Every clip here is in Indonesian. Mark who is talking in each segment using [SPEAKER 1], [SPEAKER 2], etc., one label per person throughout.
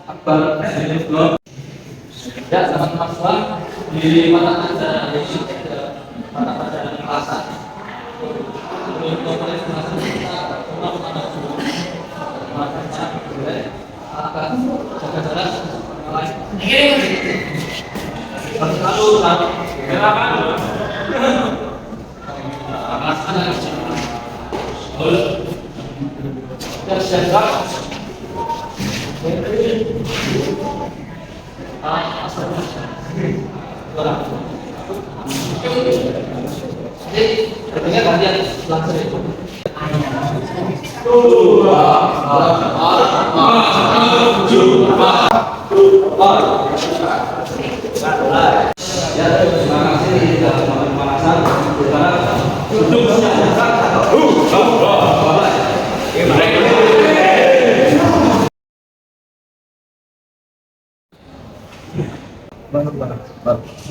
[SPEAKER 1] Akbar belum. Ya, teman-teman semua di mata pelajaran mata pelajaran bahasa.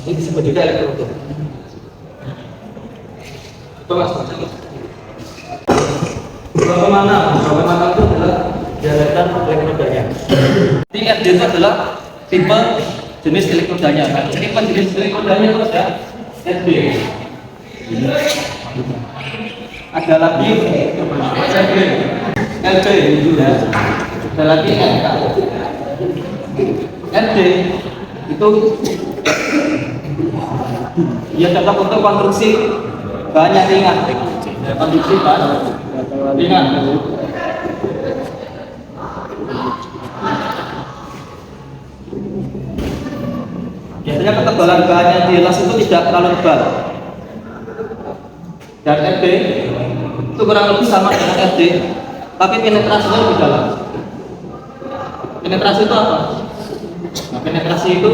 [SPEAKER 1] Ini disebut juga elektroda. Bagaimana itu adalah diarekkan elektrodanya. FD itu adalah tipe jenis elektrodanya. Nah, tipe jenis elektrodanya itu ada FD. Ada lagi LB, ada lagi LK. LD itu dia cocok untuk konstruksi bahan yang ringan. Konstruksi bahan ringan. Biasanya ketebalan bahan yang dilas itu tidak terlalu tebal. Dan FD itu kurang lebih sama dengan FD, tapi penetrasinya lebih dalam. Penetrasi itu apa? Nah, penetrasi itu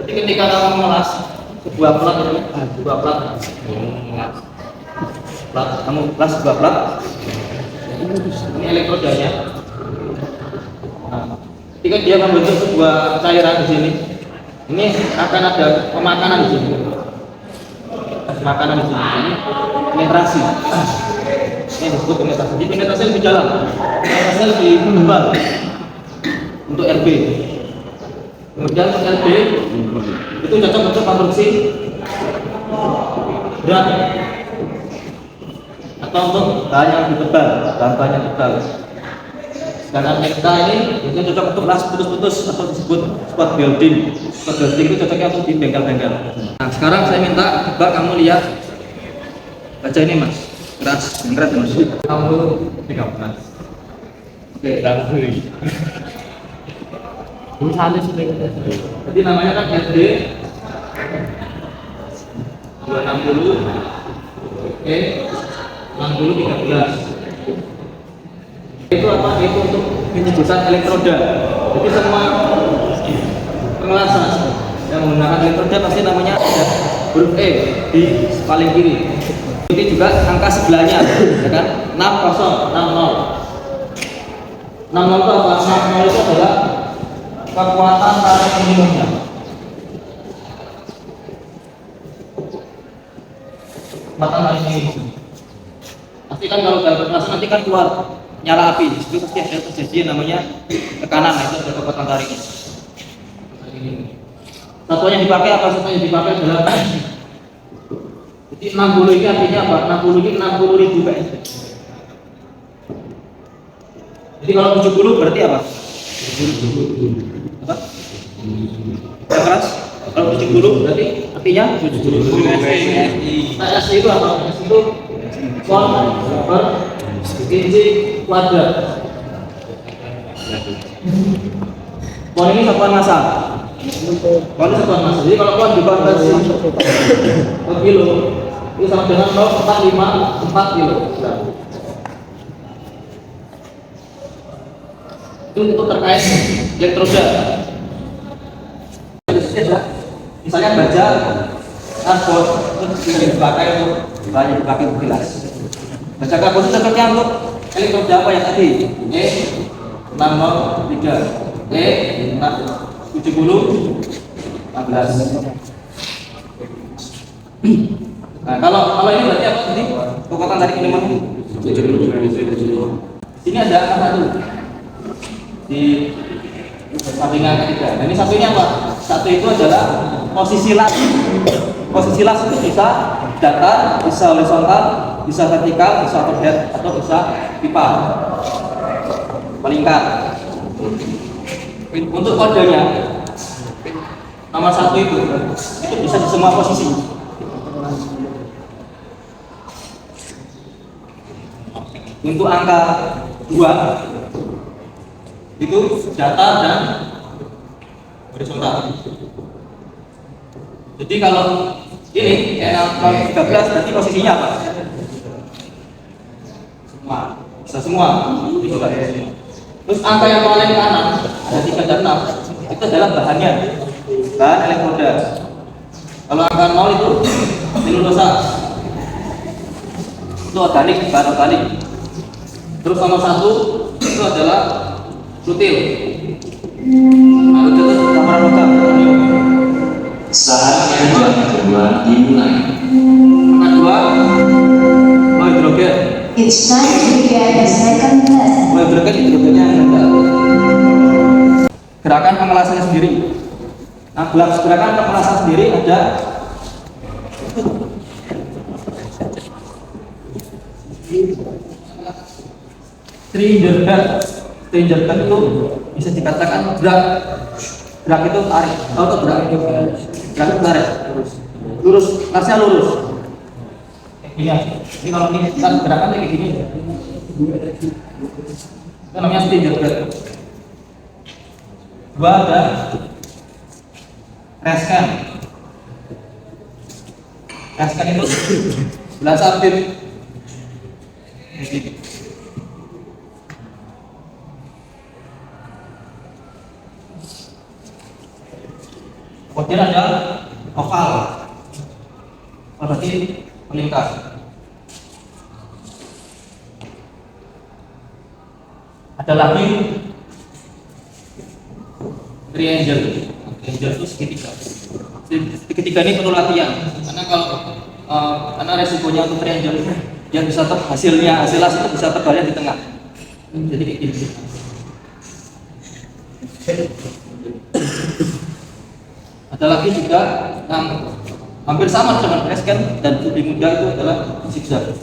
[SPEAKER 1] ketika kamu melas sebuah plat, kamu melas sebuah plat, ini elektrodanya. Nah, ketika dia membentuk sebuah cairan di sini, ini akan ada pemakanan di sini. Makanan di sini, ini penetrasi. Ini disebut penetrasi. Jadi penetrasi lebih dalam, penetrasi lebih tebal untuk RB. Kemudian LB itu cocok untuk konstruksi berat atau untuk bahan yang lebih tebal, bahan yang tebal. Sedangkan MK ini itu cocok untuk las putus-putus atau disebut spot building. Spot building itu cocoknya untuk di bengkel-bengkel. Nah, sekarang saya minta coba kamu lihat baca ini mas, keras, yang keras mas. Kamu 13. Oke, jadi namanya kan SD 260 60 13. Itu apa? Itu untuk penyebutan elektroda. Jadi semua pengelasan yang menggunakan elektroda pasti namanya ada huruf E di paling kiri. Ini juga angka sebelahnya, ya kan? 60 60 itu apa? 60 itu adalah kekuatan tarik minimumnya. Kekuatan tarik minimum. Pasti kan kalau dalam pengelasan nanti kan keluar nyala api, itu pasti ada terjadi namanya tekanan, itu ada kekuatan tariknya. Satuan yang dipakai apa? Satuan yang dipakai adalah jadi 60 ini artinya apa? 60 ini 60.000 PS. Jadi kalau 70 berarti apa? Apa? Yang keras? Kalau 70 berarti artinya 70 SI. Nah, SI itu apa? SI itu Volt per inci kuadrat. Volt ini satuan massa. Volt ini satuan massa. Jadi kalau volt dikonversi ke kilo, itu sama dengan 0,454 kilo. Itu untuk terkait elektroda. Misalnya baja karbon itu dipakai untuk banyak dipakai untuk gelas. Baja karbon itu cocoknya untuk elektroda apa yang tadi? E603, E70, 16. Nah, kalau ini berarti apa tadi? Kekuatan tarik minimum 70. Sini ada angka 1 di sampingan ketiga. Nah, ini sampingnya apa? 1 itu adalah posisi las. Posisi las itu bisa datar, bisa horizontal, bisa vertikal, bisa overhead, atau bisa pipa melingkar. Untuk kodenya nomor 1 itu bisa di semua posisi. Untuk angka 2 itu datar dan horizontal. Jadi kalau ini kayak 13 berarti posisinya apa? Semua. Bisa semua. Terus angka yang paling kanan ada 3 dan 6 itu adalah bahannya, bahan elektroda. Kalau angka 0 itu selulosa, itu organik, bahan organik. Terus nomor 1 itu adalah rutil. Nah, rutil itu campuran logam.
[SPEAKER 2] Saatnya jam kedua dimulai.
[SPEAKER 1] Angka 2 low hidrogen.
[SPEAKER 3] It's time to begin the second lesson.
[SPEAKER 1] Low hidrogen hidrogennya rendah. Gerakan pengelasannya sendiri. Nah, gerakan pengelasan sendiri ada stringer band itu bisa dikatakan gerak itu tarik, atau gerak itu tarik lurus, lasnya lurus. Ini kalau ini kan gerakan kayak gini, itu namanya stringer band. 2 ada rescan. Rescan itu sebelah sabit. Kemudian ada oval, berarti melingkar. Ada lagi triangle. Triangle itu segitiga. Segitiga ini perlu latihan, karena karena resikonya untuk triangle yang bisa hasil las itu bisa terbayar di tengah. Jadi kayak gini. Ada lagi juga yang hampir sama dengan rescan dan lebih mudah, itu adalah zigzag.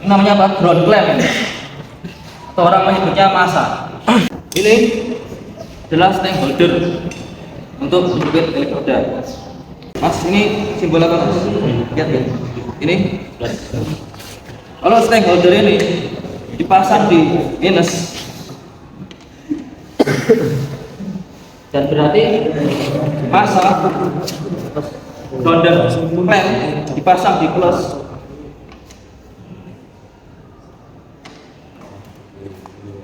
[SPEAKER 1] Ini namanya apa? Ground clamp, atau orang menyebutnya masa. Ini adalah stang holder untuk menjepit elektroda. Mas, ini simbol apa mas? Lihat ya. Ini. Kalau stang holder ini dipasang di minus, dan berarti masa ground clamp dipasang di plus.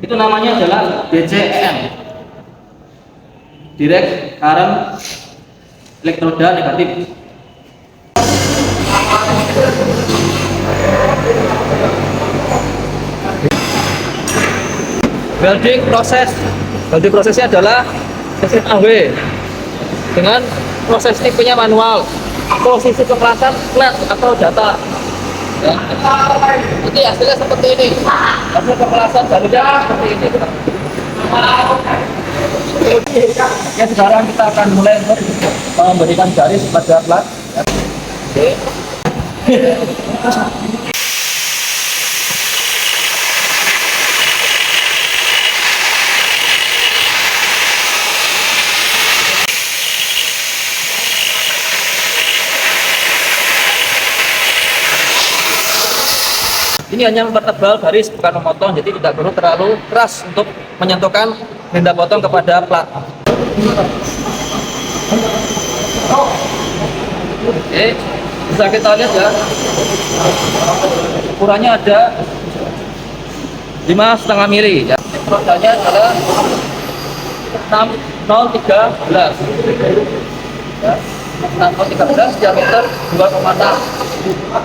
[SPEAKER 1] Itu namanya adalah DCEN, direct current elektroda negatif. Welding prosesnya adalah mesin AW dengan proses tipenya manual. Posisi pengelasan flat atau data. Ya. Nanti hasilnya seperti ini. Hasil pengelasan jalurnya seperti ini. Ya, sekarang kita akan mulai untuk memberikan garis pada plat. Oke. Ini hanya mempertebal garis, bukan memotong, jadi tidak perlu terlalu keras untuk menyentuhkan benda potong kepada plat. Oke, bisa kita lihat ya, ukurannya ada 5,5 mili. Ya. Rodanya adalah 6013. Ya. 6013 diameter 2,6.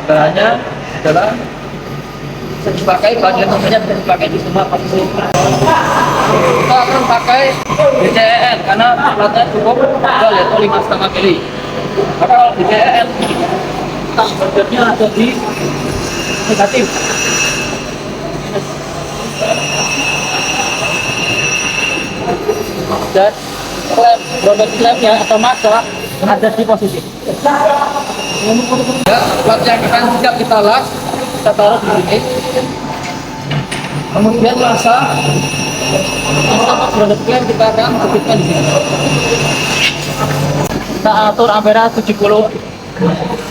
[SPEAKER 1] Bahannya adalah bisa dipakai, bahan elektroniknya bisa dipakai di semua posisi. kita akan pakai BCEN karena platnya cukup tebal yaitu 5,5 mili. Maka kalau BCEN budgetnya ada di negatif. Dan klemnya atau masa ada di positif. Ya, plat yang akan siap kita las, kita taruh di sini. Kemudian masa produk klaim kita akan sebutkan di sini. Kita atur ampere 70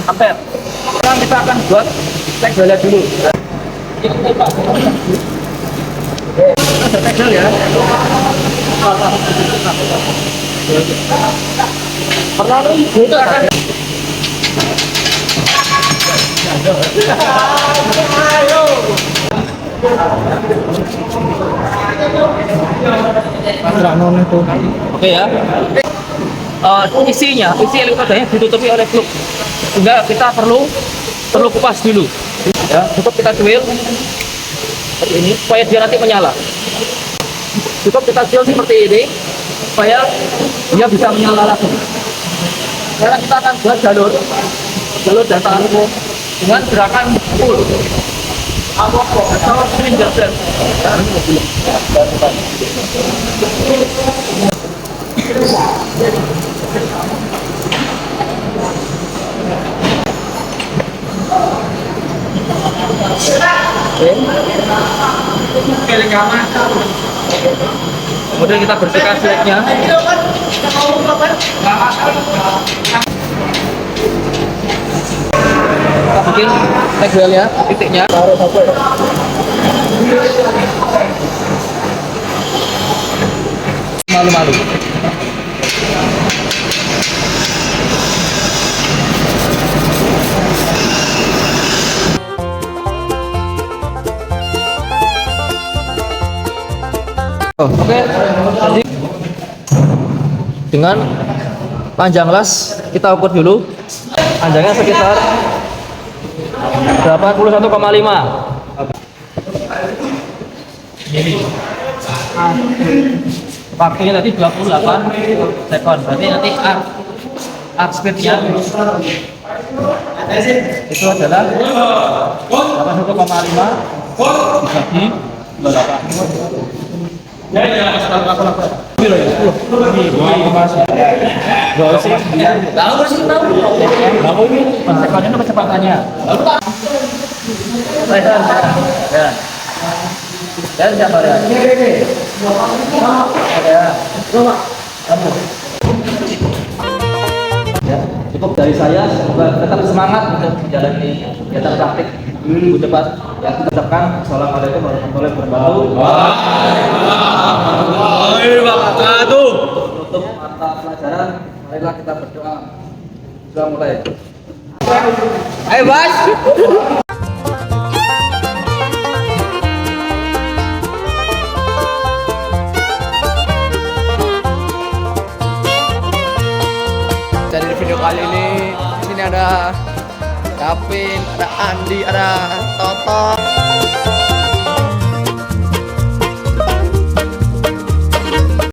[SPEAKER 1] ampere. Sekarang kita akan buat tegelnya dulu. Ada tegel ya. Perlalu kita akan oke ya. Isi elektrodanya ditutupi oleh kluk sehingga kita perlu kupas dulu ya. Cukup kita cuil seperti ini supaya dia nanti menyala. Cukup kita cuil seperti ini supaya dia bisa menyala langsung. Sekarang kita akan buat jalur data arco dengan gerakan full atau spin gesture. Kemudian kita bersihkan flagnya. Kita bikin tegelnya, titiknya. Malu-malu. Oke, dengan panjang las kita ukur dulu. Panjangnya sekitar 81,5 mili. Waktunya tadi 28 sekon. Berarti nanti arc speednya itu adalah 81,5 dibagi 28. Ya, aku lakukan. Tahu ini sekonnya itu kecepatannya. Ya. Dan siapa ya? Ya, cukup dari saya. Semoga tetap semangat untuk menjalani kegiatan praktik minggu depan. Ya, kita ucapkan assalamualaikum warahmatullahi wabarakatuh. Waalaikumsalam wabarakatuh. Untuk mata pelajaran, marilah kita berdoa. Sudah mulai. Ayo, Bos.
[SPEAKER 4] Jadi di video kali ini sini ada Gavin, ada Andi, ada Toto.